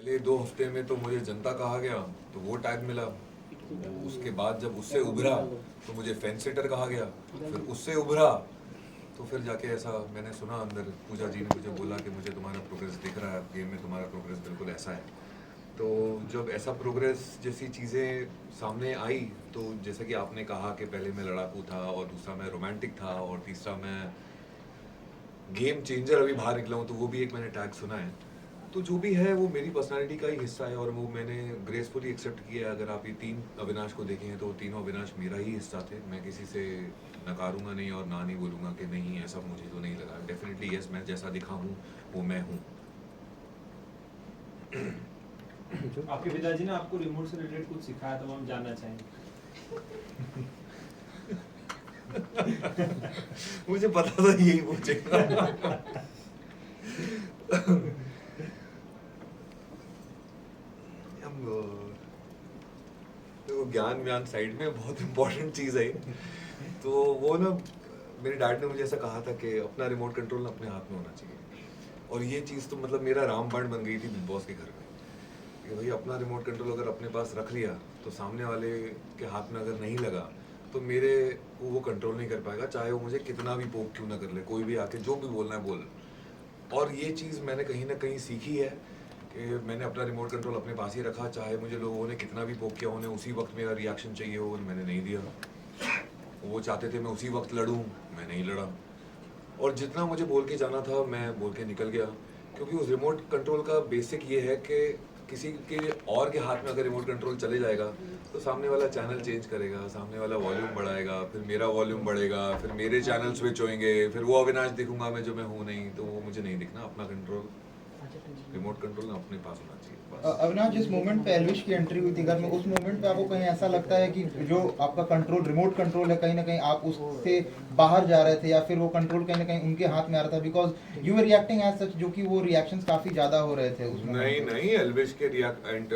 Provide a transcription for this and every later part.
पहले 2 हफ्ते में तो मुझे जनता कहा गया, तो वो टैग मिला। उसके बाद जब उससे उभरा तो मुझे फैन सेटर कहा गया, फिर उससे उभरा तो फिर जाके ऐसा मैंने सुना अंदर, पूजा जी ने मुझे बोला कि मुझे तुम्हारा प्रोग्रेस दिख रहा है, गेम में तुम्हारा प्रोग्रेस बिल्कुल ऐसा है। तो जब ऐसा प्रोग्रेस जैसी चीज़ें सामने आई, तो जैसा कि आपने कहा कि पहले मैं लड़ाकू था और दूसरा मैं रोमांटिक था और तीसरा मैं गेम चेंजर अभी बाहर निकला हूँ, तो वो भी एक मैंने टैग सुना है। तो जो भी है वो मेरी पर्सनालिटी का ही हिस्सा है और वो मैंने ग्रेसफुली एक्सेप्ट किया है। अगर आप ये 3 अविनाश को देखें तो तीनों अविनाश मेरा ही हिस्सा थे। मैं किसी से नकारूंगा नहीं और ना नहीं बोलूँगा कि नहीं ऐसा मुझे तो नहीं लगा। डेफिनेटली यस, मैं जैसा दिखा हूँ वो मैं हूँ। आपके पिताजी ने आपको रिमोट से रिलेटेड कुछ सिखाया तो हम जानना चाहेंगे। मुझे पता था यही पूछेगा। तो ज्ञान व्यान साइड में बहुत इंपॉर्टेंट चीज़ है। तो वो ना मेरे डैड ने मुझे ऐसा कहा था कि अपना रिमोट कंट्रोल अपने हाथ में होना चाहिए। और ये चीज़ तो मतलब मेरा रामबाण बन गई थी बिग बॉस के घर में कि भाई अपना रिमोट कंट्रोल अगर अपने पास रख लिया तो सामने वाले के हाथ में अगर नहीं लगा तो मेरे को वो कंट्रोल नहीं कर पाएगा, चाहे वो मुझे कितना भी पोक क्यों ना कर ले, कोई भी आके जो भी बोलना है बोल। और ये चीज़ मैंने कहीं ना कहीं सीखी है कि मैंने अपना रिमोट कंट्रोल अपने पास ही रखा, चाहे मुझे लोगों ने कितना भी पोक किया, उन्हें उसी वक्त मेरा रिएक्शन चाहिए हो, मैंने नहीं दिया। वो चाहते थे मैं उसी वक्त लड़ूं, मैं नहीं लड़ा। और जितना मुझे बोल के जाना था मैं बोल के निकल गया, क्योंकि उस रिमोट कंट्रोल का बेसिक ये है कि किसी के और के हाथ में अगर रिमोट कंट्रोल चले जाएगा तो सामने वाला चैनल चेंज करेगा, सामने वाला वॉल्यूम बढ़ाएगा, फिर मेरा वॉल्यूम बढ़ेगा, फिर मेरे चैनल स्विच होंगे, फिर वो अविनाश दिखूंगा मैं जो मैं हूँ नहीं, तो वो मुझे नहीं दिखना। अपना कंट्रोल, रिमोट कंट्रोल अपने पास होना चाहिए बस। अविनाश, जिस मोमेंट पे एल्विश की एंट्री हुई थी घर में, उस मोमेंट पे आपको कहीं ऐसा लगता है कि जो आपका कंट्रोल, रिमोट कंट्रोल है, कहीं ना कहीं आप उससे बाहर जा रहे थे या फिर वो कंट्रोल कहीं ना कहीं उनके हाथ में आ रहा था? Because you were reacting as such, जो कि वो रिएक्शंस काफी ज्यादा हो रहे थे उस नहीं नहीं, एल्विश के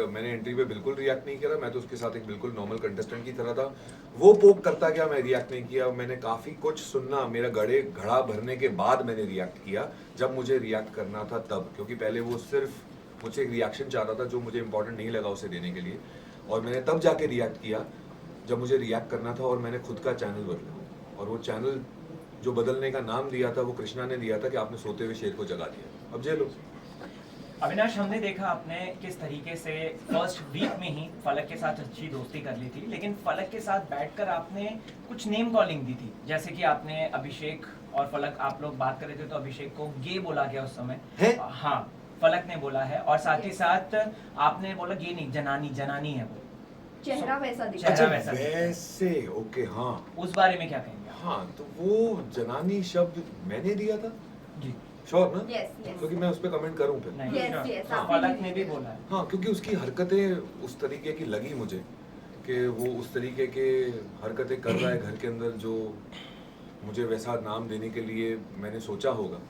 मैंने एंट्री पे बिल्कुल रिएक्ट नहीं किया। मैं तो उसके साथ एक बिल्कुल नॉर्मल कंटेस्टेंट की तरह था। वो पोक करता गया, मैं रिएक्ट नहीं किया। मैंने काफी कुछ सुनना, मेरा घड़ा भरने के बाद मैंने रिएक्ट किया, जब मुझे रिएक्ट करना था तब। क्योंकि पहले वो सिर्फ मुझे एक रिएक्शन चाहता था जो मुझे इंपॉर्टेंट नहीं लगा उसे देने के लिए, और मैंने तब जाके रिएक्ट किया जब मुझे रिएक्ट करना था। और मैंने खुद का चैनल बदला, और वो चैनल जो बदलने का नाम दिया था वो कृष्णा ने दिया था कि आपने सोते हुए शेर को जगा दिया, अब जेलो। अविनाश, हमने देखा आपने किस तरीके से फर्स्ट वीक में ही फलक के साथ अच्छी दोस्ती कर ली थी, लेकिन फलक के साथ बैठकर आपने कुछ नेम कॉलिंग दी थी, जैसे कि आपने अभिषेक और फलक, आप लोग बात कर रहे थे तो अभिषेक को गे बोला गया उस समय है? हाँ, फलक ने बोला है। और साथ ही साथ आपने बोला गे नहीं, जनानी, जनानी है वो, चेहरा वैसा दिखा। चेहरा अच्छा वैसे, ओके हाँ। उस बारे में क्या कहेंगे आप? हाँ, तो वो जनानी शब्द मैंने दिया था जी, श्योर ना? यस यस क्योंकि मैं उस पर कमेंट करूं फिर। नहीं, Yes, sure. yes, हाँ, आपने फलक भी ने भी बोला है। हाँ, क्योंकि उसकी हरकतें उस तरीके की लगी मुझे कि वो उस तरीके के हरकतें कर रहा है घर के अंदर, जो मुझे वैसा नाम देने के लिए मैंने सोचा होगा।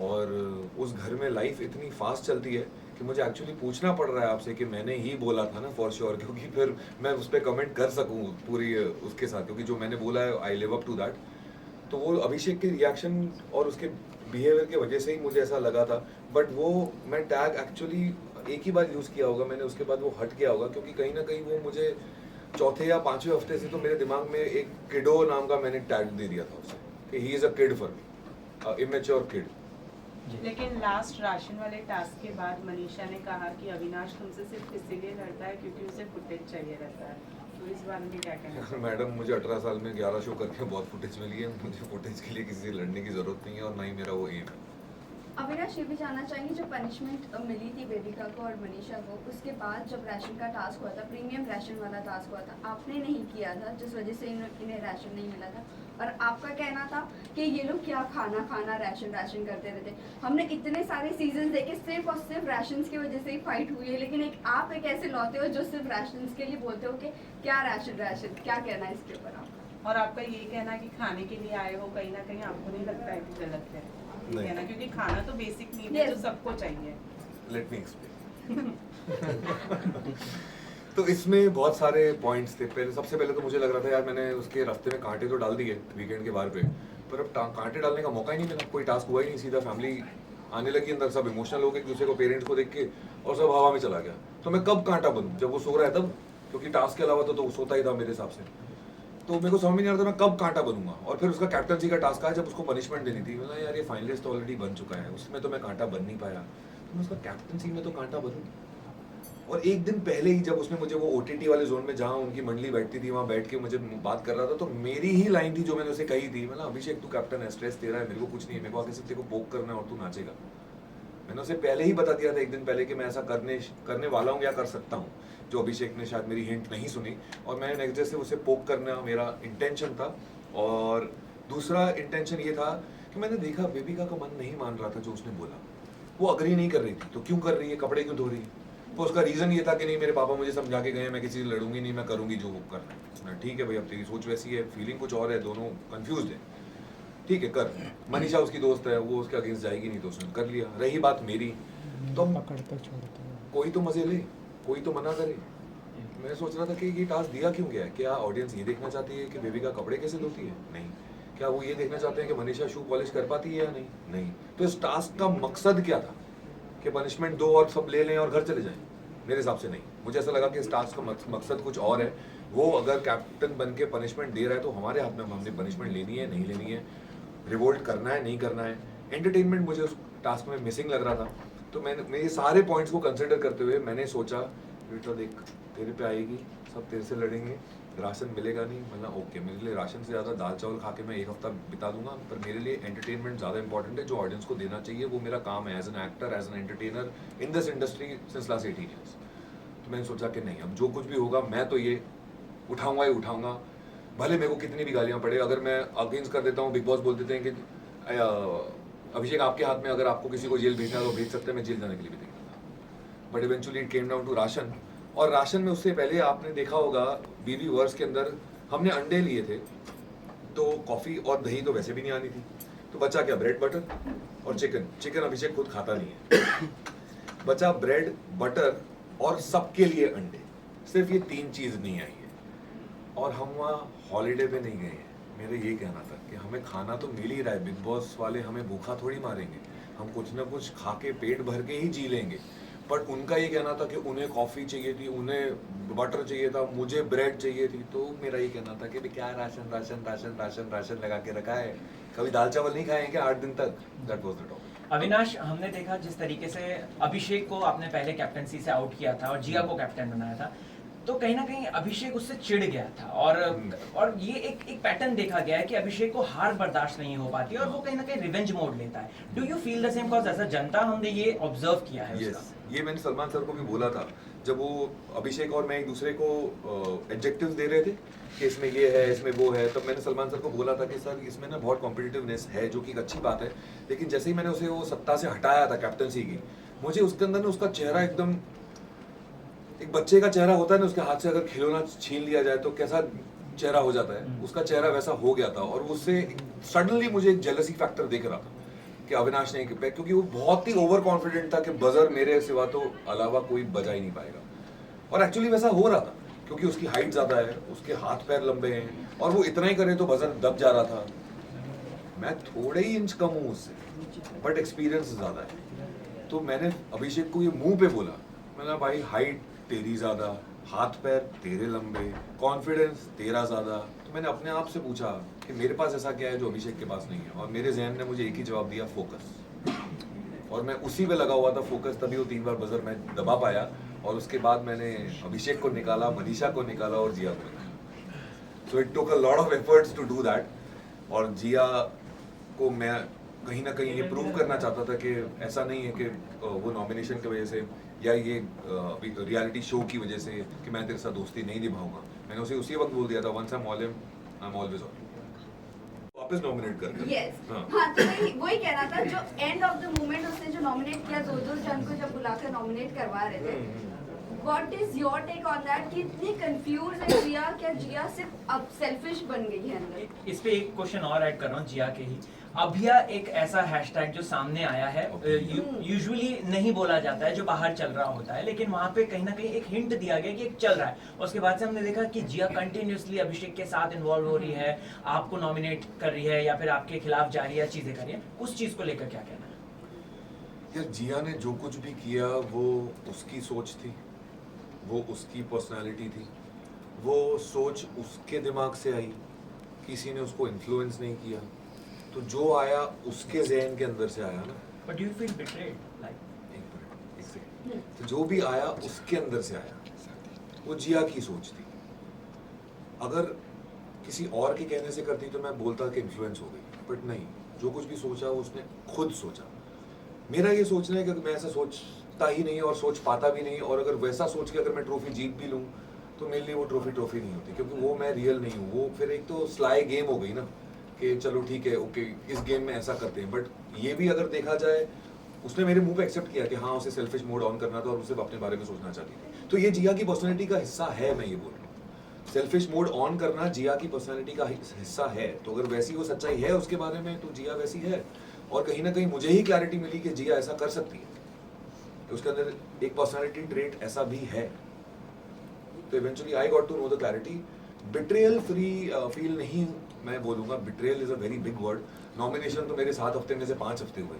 और उस घर में लाइफ इतनी फास्ट चलती है कि मुझे एक्चुअली पूछना पड़ रहा है आपसे कि मैंने ही बोला था ना, फॉर श्योर, क्योंकि फिर मैं उस पर कमेंट कर सकूँ पूरी उसके साथ, क्योंकि जो मैंने बोला है I live up to that. तो वो अभिषेक के रिएक्शन और उसके बिहेवियर की वजह से ही मुझे ऐसा लगा था। बट वो मैं टैग एक्चुअली एक ही बार यूज़ किया होगा मैंने, उसके बाद वो हट गया होगा, क्योंकि कहीं ना कहीं वो मुझे चौथे या पांचवें हफ्ते से तो मेरे दिमाग में एक किडो नाम का मैंने टैग दे दिया था उसे कि he is a kid for me, immature kid. लेकिन लास्ट राशन वाले टास्क के बाद मनीषा ने कहा कि अविनाश तुमसे सिर्फ इसीलिए लड़ता है क्योंकि उसे फुटेज चाहिए रहता है, तो इस बारे में क्या कहना चाहिए? मैडम, मुझे 18 साल में 11 शो करके बहुत फुटेज मिली है। मुझे फुटेज के लिए किसी से लड़ने की ज़रूरत नहीं है, और ना ही मेरा वो एम है। अविनाश, ये भी जानना चाहेंगे, जो पनिशमेंट मिली थी वेदिका को और मनीषा को, उसके बाद जब राशन का टास्क हुआ था, प्रीमियम राशन वाला टास्क हुआ था, आपने नहीं किया था जिस वजह से इन्हें राशन नहीं मिला था, और आपका कहना था कि ये लोग क्या खाना खाना राशन राशन करते रहते। हमने इतने सारे सीजन देखे, सिर्फ और सिर्फ राशन की वजह से ही फाइट हुई है, लेकिन आप एक ऐसे लौटे हो जो सिर्फ राशन के लिए बोलते हो कि क्या राशन राशन, क्या कहना है इसके ऊपर आपका? और आपका ये कहना कि खाने के लिए आए हो, कहीं ना कहीं आपको नहीं लगता है कि गलत है ये कहना, क्योंकि खाना तो बेसिक नीड है जो सबको चाहिए। Let me explain. तो इसमें बहुत सारे पॉइंट्स थे। पहले, सबसे पहले तो मुझे लग रहा था यार मैंने उसके रास्ते में कांटे तो डाल दिए वीकेंड के बार पे, पर अब कांटे डालने का मौका ही नहीं मिला, कोई टास्क हुआ ही नहीं, सीधा फैमिली आने लगी अंदर, सब इमोशनल हो गए एक दूसरे को, पेरेंट्स को देख के, और सब हवा में चला गया। तो मैं कब कांटा बनूं? जब वो सो रहा है तब, क्योंकि टास्क के अलावा तो वो सोता ही था मेरे हिसाब से। तो मेरे को समझ में नहीं आ रहा था मैं कब कांटा बनूंगा। और फिर उसका कैप्टनसी का टास्क आया जब उसको पनिशमेंट देनी थी। मतलब यार ये फाइनलिस्ट तो ऑलरेडी बन चुका है, उसमें तो मैं कांटा बन नहीं पाया, तो मैं उसका कैप्टनसी में तो कांटा बनूं। और एक दिन पहले ही जब उसने मुझे वो OTT वाले जोन में जहाँ उनकी मंडली बैठती थी वहाँ बैठ के मुझे बात कर रहा था, तो मेरी ही लाइन थी जो मैंने उसे कही थी, मतलब अभिषेक तू कैप्टन है, स्ट्रेस तेरा है, मेरे को कुछ नहीं है, मेरे को आगे सिर्फ तेरे को पोक करना है और तू नाचेगा। मैंने उसे पहले ही बता दिया था एक दिन पहले कि मैं ऐसा करने वाला हूँ या कर सकता हूँ, जो अभिषेक ने शायद मेरी हिंट नहीं सुनी, और मैंने नेक्स्ट डे से उसे पोक करना मेरा इंटेंशन था। और दूसरा इंटेंशन ये था कि मैंने देखा बेबिका का मन नहीं मान रहा था जो उसने बोला, वो अग्री नहीं कर रही थी, तो क्यों कर रही है, कपड़े क्यों धो रही है? तो उसका रीज़न ये था कि नहीं मेरे पापा मुझे समझा के गए, मैं किसी से लड़ूंगी नहीं, मैं करूंगी जो वो करना है। ठीक है भाई, अब तेरी सोच वैसी है, फीलिंग कुछ और है, दोनों कंफ्यूज है, ठीक है कर। मनीषा उसकी दोस्त है, वो उसके अगेंस्ट जाएगी नहीं, तो उसने कर लिया। रही बात मेरी, तो कोई तो मजे ले, कोई तो मना करे। मैं सोच रहा था कि ये टास्क दिया क्यों गया है? क्या ऑडियंस ये देखना चाहती है कि बेबिका कपड़े कैसे धोती है? नहीं। क्या वो ये देखना चाहते हैं कि मनीषा शू पॉलिश कर पाती है या नहीं? नहीं। तो इस टास्क का मकसद क्या था कि पनिशमेंट दो और सब ले लें और घर चले जाएं? मेरे हिसाब से नहीं। मुझे ऐसा लगा कि इस टास्क का मकसद कुछ और है। वो अगर कैप्टन बन के पनिशमेंट दे रहा है तो हमारे हाथ में, हमने पनिशमेंट लेनी है नहीं लेनी है, रिवोल्ट करना है नहीं करना है। एंटरटेनमेंट मुझे उस टास्क में मिसिंग लग रहा था। तो मैं ये सारे पॉइंट्स को कंसिडर करते हुए मैंने सोचा बेटा देख तेरे पे आएगी, सब तेरे से लड़ेंगे, राशन मिलेगा नहीं, मतलब ओके मेरे लिए राशन से ज़्यादा दाल चावल खा के मैं एक हफ्ता बिता दूंगा, पर मेरे लिए एंटरटेनमेंट ज़्यादा इंपॉर्टेंट है, जो ऑडियंस को देना चाहिए वो मेरा काम है as an actor, as an entertainer in this industry since last 18 years. तो मैंने सोचा कि नहीं, अब जो कुछ भी होगा मैं तो ये उठाऊंगा ही उठाऊंगा, भले मेरे को कितनी भी गालियाँ पड़े। अगर मैं अगेंस्ट कर देता हूँ, बिग बॉस बोल देते हैं कि अभिषेक आपके हाथ में, अगर आपको किसी को जेल भेजना है तो भेज सकते हैं, मैं जेल जाने के लिए भी तैयार था। But eventually it came down to ration. और राशन में उससे पहले आपने देखा होगा BB वर्स के अंदर हमने अंडे लिए थे, तो कॉफ़ी और दही तो वैसे भी नहीं आनी थी, तो बचा क्या, ब्रेड बटर और चिकन। चिकन अभिषेक खुद खाता नहीं है, बचा ब्रेड बटर और सबके लिए अंडे। सिर्फ ये 3 चीज़ नहीं आई है, और हम वहाँ हॉलीडे पे नहीं गए हैं। मेरा ये कहना था कि हमें खाना तो मिल ही रहा है, बिग बॉस वाले हमें भूखा थोड़ी मारेंगे, हम कुछ ना कुछ खा के पेट भर के ही जी लेंगे। बट उनका ये कहना था कि उन्हें कॉफ़ी चाहिए थी, उन्हें बटर चाहिए था, मुझे ब्रेड चाहिए थी। तो मेरा ये कहना था कि क्या ration ration ration ration ration लगा के रखा है, कभी दाल चावल नहीं खाए क्या 8 दिन तक? That was the topic. Avinash, हमने देखा जिस तरीके से अभिषेक को आपने पहले कैप्टनसी से आउट किया था और जिया को कैप्टन बनाया था, तो कहीं ना कहीं अभिषेक उससे चिढ़ गया था, और ये एक पैटर्न देखा गया है कि अभिषेक को हार बर्दाश्त नहीं हो पाती और वो कहीं ना कहीं रिवेंज मोड लेता है। Do you feel the same? Cause as a जनता हमने ये ऑब्जर्व किया है उसका। ये मैंने सलमान सर को भी बोला था जब वो अभिषेक और मैं एक दूसरे को एडजेक्टिव्स दे रहे थे कि इसमें ये है, इसमें वो है, तब मैंने सलमान सर को बोला था कि सर इसमें ना बहुत कॉम्पिटिटिवनेस है, जो कि एक अच्छी बात है, लेकिन जैसे ही मैंने उसे वो सत्ता से हटाया था कैप्टनसी की, मुझे उसके अंदर ना उसका चेहरा एकदम, एक बच्चे का चेहरा होता है ना, उसके हाथ से अगर खिलौना छीन लिया जाए तो कैसा चेहरा हो जाता है, उसका चेहरा वैसा हो गया था। और उससे सडनली मुझे एक जेलसी फैक्टर दिख रहा था कि अविनाश नहीं, क्योंकि वो बहुत ही ओवर कॉन्फिडेंट था कि बजर मेरे सिवा तो अलावा कोई बजा ही नहीं पाएगा। और एक्चुअली वैसा हो रहा था क्योंकि उसकी हाइट ज़्यादा है, उसके हाथ पैर लंबे हैं, और वो इतना ही करे तो बजर दब जा रहा था। मैं थोड़े ही इंच कम हूँ उससे, बट एक्सपीरियंस ज़्यादा है। तो मैंने अभिषेक को ये मुंह पे बोला, मैंने भाई हाइट तेरी ज़्यादा, हाथ पैर तेरे लंबे, कॉन्फिडेंस तेरा ज़्यादा। तो मैंने अपने आप से पूछा कि मेरे पास ऐसा क्या है जो अभिषेक के पास नहीं है, और मेरे जहन ने मुझे एक ही जवाब दिया, फोकस। और मैं उसी पे लगा हुआ था, फोकस, तभी वो 3 बार बजर मैं दबा पाया। और उसके बाद मैंने अभिषेक को निकाला, मनीषा को निकाला और जिया को निकाला। So it took a lot of efforts to do that. और जिया को मैं कहीं ना कहीं ये प्रूव करना चाहता था कि ऐसा नहीं है कि वो नॉमिनेशन की वजह से या ये रियलिटी शो की वजह से कि मैं तेरे साथ दोस्ती नहीं निभाऊंगा। मैंने उसे उसी वक्त बोल दिया था, once I am always on. वापस नॉमिनेट कर यस हाँ, तो वही कहना था, जो एंड ऑफ द मोमेंट उसने जो नॉमिनेट किया, दो जन को जब बुलाकर नॉमिनेट करवा रहे थे, what is your take on that कि इतनी कंफ्यूज है जिया? क्या जिया सिर्फ अब सेल्फिश बन गई है अंदर? इस पे एक क्वेश्चन और ऐड कर रहा हूँ जिया के ही। अभिया एक ऐसा हैशटैग जो सामने आया है, यूजुअली नहीं बोला जाता है, जो बाहर चल रहा होता है, लेकिन वहां पे कहीं ना कहीं एक हिंट दिया गया कि एक चल रहा है। उसके बाद से हमने देखा कि जिया कंटिन्यूअसली अभिषेक के साथ इन्वॉल्व हो रही है, आपको नॉमिनेट कर रही है या फिर आपके खिलाफ जा रही है, चीजें कर रही है। उस चीज को लेकर क्या कहना है? यार जिया ने जो कुछ भी किया वो उसकी सोच थी, वो उसकी पर्सनालिटी थी, वो सोच उसके दिमाग से आई, किसी ने उसको इन्फ्लुएंस नहीं किया। तो जो आया उसके जहन के अंदर से आया ना। But do you feel betrayed? Like, एक मिनट, एक सेकंड। तो जो भी आया उसके अंदर से आया, वो जिया की सोच थी। अगर किसी और के कहने से करती तो मैं बोलता कि इन्फ्लुएंस हो गई, बट नहीं, जो कुछ भी सोचा वो उसने खुद सोचा। मेरा ये सोचना है कि मैं ऐसा सोचता ही नहीं और सोच पाता भी नहीं, और अगर वैसा सोच के अगर मैं ट्रॉफी जीत भी लूँ तो मेरे लिए वो ट्रॉफी नहीं होती, क्योंकि वो मैं रियल नहीं हूँ। वो फिर एक तो स्लाई गेम हो गई ना कि चलो ठीक है, ओके इस गेम में ऐसा करते हैं। बट ये भी अगर देखा जाए, उसने मेरे मुंह पे एक्सेप्ट किया कि हाँ उसे सेल्फिश मोड ऑन करना था और उसे अपने बारे में सोचना चाहती थी। तो ये जिया की पर्सनैलिटी का हिस्सा है, मैं ये बोल रहा हूँ। सेल्फिश मोड ऑन करना जिया की पर्सनैलिटी का हिस्सा है। तो अगर वैसी वो सच्चाई है उसके बारे में, तो जिया वैसी है। और कहीं ना कहीं मुझे ही क्लैरिटी मिली कि जिया ऐसा कर सकती है, कि उसके अंदर एक पर्सनैलिटी ट्रेट ऐसा भी है। तो eventually I got to know the clarity. Betrayal free feel नहीं मैं बोलूँगा, betrayal is a very big word. Nomination तो मेरे 7 हफ्ते में से 5 हफ्ते हुए।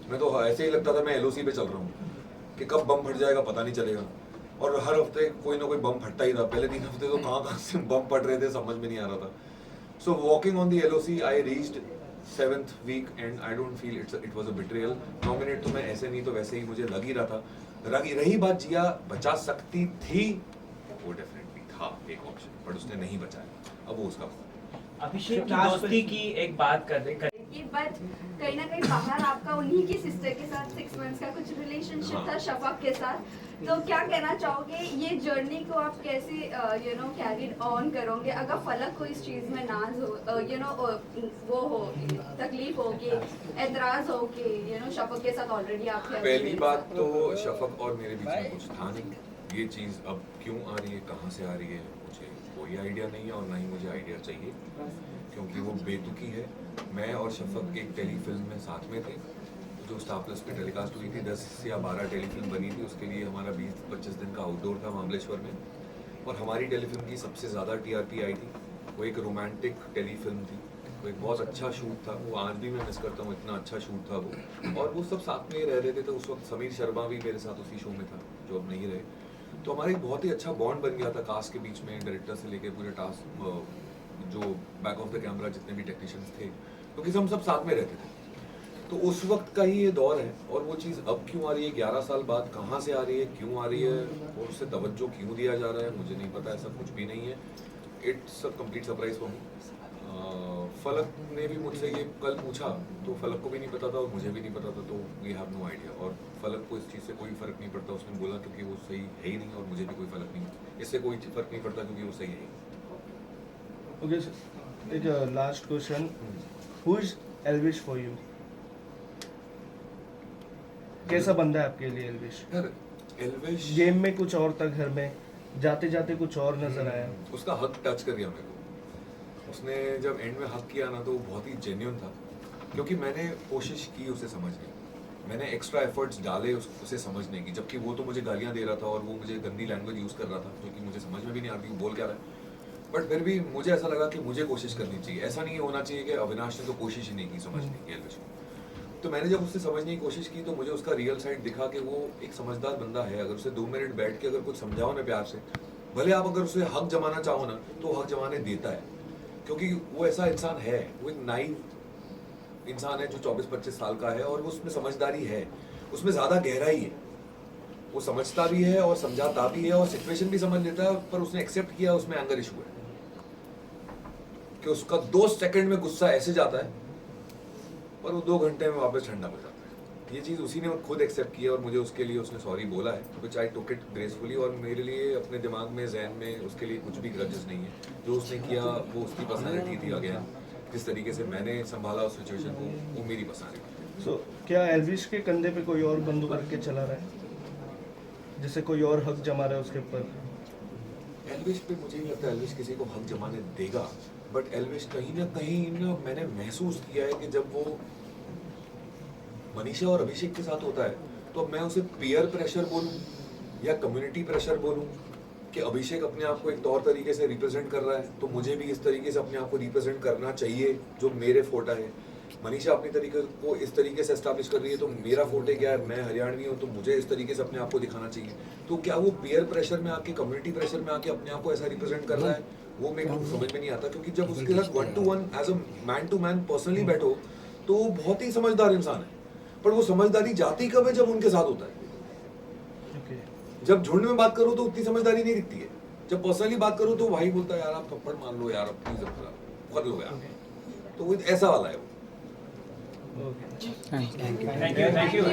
मैं तो ऐसे ही लगता था मैं LOC पे चल रहा हूँ कि कब बम फट जाएगा पता नहीं चलेगा, और हर हफ्ते कोई ना कोई बम फटता ही था। पहले 3 हफ्ते तो कहाँ से बम फट रहे थे समझ में नहीं आ रहा था। So walking on the LOC I reached 7th week and I don't feel it was a betrayal. Nominate तो मैं ऐसे नहीं तो वैसे ही मुझे लग ही रहा था। रही बात जिया बचा सकती थी, वो डेफिनेटली था एक ऑप्शन, बट उसने नहीं बचाया। अब वो उसका अभिषेक की दोस्ती की एक बात कर रहे बट कहीं ना कहीं बाहर आपका उन्हीं की सिस्टर के साथ 6 मंथ्स का कुछ रिलेशनशिप था शफक के साथ। तो क्या कहना चाहोगे, ये जर्नी को आप कैसे कैरिड ऑन करोगे अगर फलक को इस चीज में नाज हो, वो हो तकलीफ हो कि एतराज हो कि शफक के साथ ऑलरेडी आपके पहली बात तो शफक और मेरे बीच में कुछ था नहीं। ये चीज़ अब क्यों आ रही है, कहाँ से आ रही है, मुझे कोई आइडिया नहीं है, और ना ही मुझे आइडिया चाहिए, क्योंकि वो बेतुकी है। मैं और शफक एक टेली फिल्म में साथ में थे जो स्टार प्लस पे टेलीकास्ट हुई थी। 10 या 12 टेलीफिल्म बनी थी, उसके लिए हमारा 20-25 दिन का आउटडोर था महाबलेश्वर में। और हमारी टेलीफिल्म की सबसे ज़्यादा TRP आई थी। वो एक रोमांटिक टेलीफिल्म थी, वो एक बहुत अच्छा शूट था। वो आज भी मैं मिस करता हूँ, इतना अच्छा शूट था वो। और वो सब साथ में ही रह रहे थे। तो उस वक्त समीर शर्मा भी मेरे साथ उसी शो में था, जो अब नहीं रहे। तो हमारा एक बहुत ही अच्छा बॉन्ड बन गया था कास्ट के बीच में, डायरेक्टर से लेके पूरे टास्क जो बैक ऑफ द कैमरा जितने भी टेक्नीशियंस थे, क्योंकि हम सब साथ में रहते थे। तो उस वक्त का ही ये दौर है। और वो चीज़ अब क्यों आ रही है 11 साल बाद, कहाँ से आ रही है, क्यों आ रही है, और उससे तवज्जो क्यों दिया जा रहा है, मुझे नहीं पता। ऐसा कुछ भी नहीं है। It's a complete surprise for me. फलक ने भी मुझसे ये कल पूछा, तो फलक को भी नहीं पता था और मुझे भी नहीं पता था। तो वी हैव नो आइडिया। और फलक को इस चीज़ से कोई फ़र्क नहीं पड़ता। उसने बोला क्योंकि वो सही है ही नहीं, और मुझे भी कोई फ़र्क नहीं, इससे कोई फ़र्क नहीं पड़ता क्योंकि वो सही है ही। ओके, एक last question, who is Elvish for you? कैसा बंदा है आपके लिए एल्विश? यार एल्विश गेम में कुछ और था, घर में जाते जाते कुछ और नजर आया। उसका हक टच कर गया मेरे को। उसने जब एंड में हक किया ना, तो वो बहुत ही जेन्युइन था, क्योंकि मैंने कोशिश की उसे समझने, मैंने एक्स्ट्रा एफर्ट्स डाले उसे समझने की। जबकि वो तो मुझे गालियाँ दे रहा था और वो मुझे गंदी लैंग्वेज यूज़ कर रहा था, जो कि मुझे समझ में भी नहीं आती वो बोल क्या रहा है। बट फिर भी मुझे ऐसा लगा कि मुझे कोशिश करनी चाहिए। ऐसा नहीं होना चाहिए कि अविनाश ने तो कोशिश ही नहीं की समझने की एल्विश को। तो मैंने जब उससे समझने की कोशिश की, तो मुझे उसका रियल साइड दिखा कि वो एक समझदार बंदा है। अगर उसे 2 मिनट बैठ के अगर कुछ समझाओ ना प्यार से, भले आप अगर उसे हक जमाना चाहो ना, तो हक जमाने देता है, क्योंकि वो ऐसा इंसान है। वो एक नाइव इंसान है जो 24-25 साल का है, और वो उसमें समझदारी है, उसमें ज़्यादा गहराई है। वो समझता भी है और समझाता भी है और सिचुएशन भी समझ लेता है। पर उसने एक्सेप्ट किया उसमें एंगर इशू है, कि उसका 2 सेकंड में गुस्सा ऐसे जाता है और वो 2 घंटे में वापस ठंडा हो जाता है। ये चीज़ उसी ने खुद एक्सेप्ट किया, और मुझे उसके लिए उसने सॉरी बोला है, विच आई टुक इट ग्रेसफुली। और मेरे लिए अपने दिमाग में, जहन में उसके लिए कुछ भी ग्रजेस नहीं है। जो उसने किया वो उसकी पर्सनैलिटी थी। अगेन जिस तरीके से मैंने संभाला उस सिचुएशन को, वो मेरी पर्सनैलिटी। सो क्या एल्विश के कंधे पे कोई और बंदूक रख के चला रहा है, जैसे कोई और हक जमा रहा है उसके ऊपर? एल्विश पे मुझे नहीं लगता एल्विश किसी को हक जमाने देगा। बट एल्विश कहीं ना मैंने महसूस किया है कि जब वो मनीषा और अभिषेक के साथ होता है, तो मैं उसे पीयर प्रेशर बोलूं या कम्युनिटी प्रेशर बोलूं, कि अभिषेक अपने आप को एक तौर तरीके से रिप्रेजेंट कर रहा है, तो मुझे भी इस तरीके से अपने आप को रिप्रेजेंट करना चाहिए जो मेरे फोटा है, मनीषा अपनी तरीके को इस तरीके से एस्टैब्लिश कर रही है, तो मेरा फोटे क्या है, मैं हरियाणवी हूँ तो मुझे इस तरीके से अपने आप को दिखाना चाहिए। तो क्या वो पीयर प्रेशर में आके, कम्युनिटी प्रेशर में आके अपने आप को ऐसा रिप्रेजेंट कर रहा है, वो मेरे को समझ में नहीं आता। क्योंकि जब उसके साथ 1-to-1 as a man to man personally बैठो तो वो बहुत ही समझदार इंसान है, पर वो समझदारी जाती कब है, जब उनके साथ होता है। जब झुंड में बात करो तो उतनी समझदारी नहीं दिखती है, जब पर्सनली बात करो तो भाई बोलता है यार आप थप्पड़ मान लो यार, प्लीज कर लो यार, तो वो ऐसा वाला है वो। Okay thank you thank you thank you.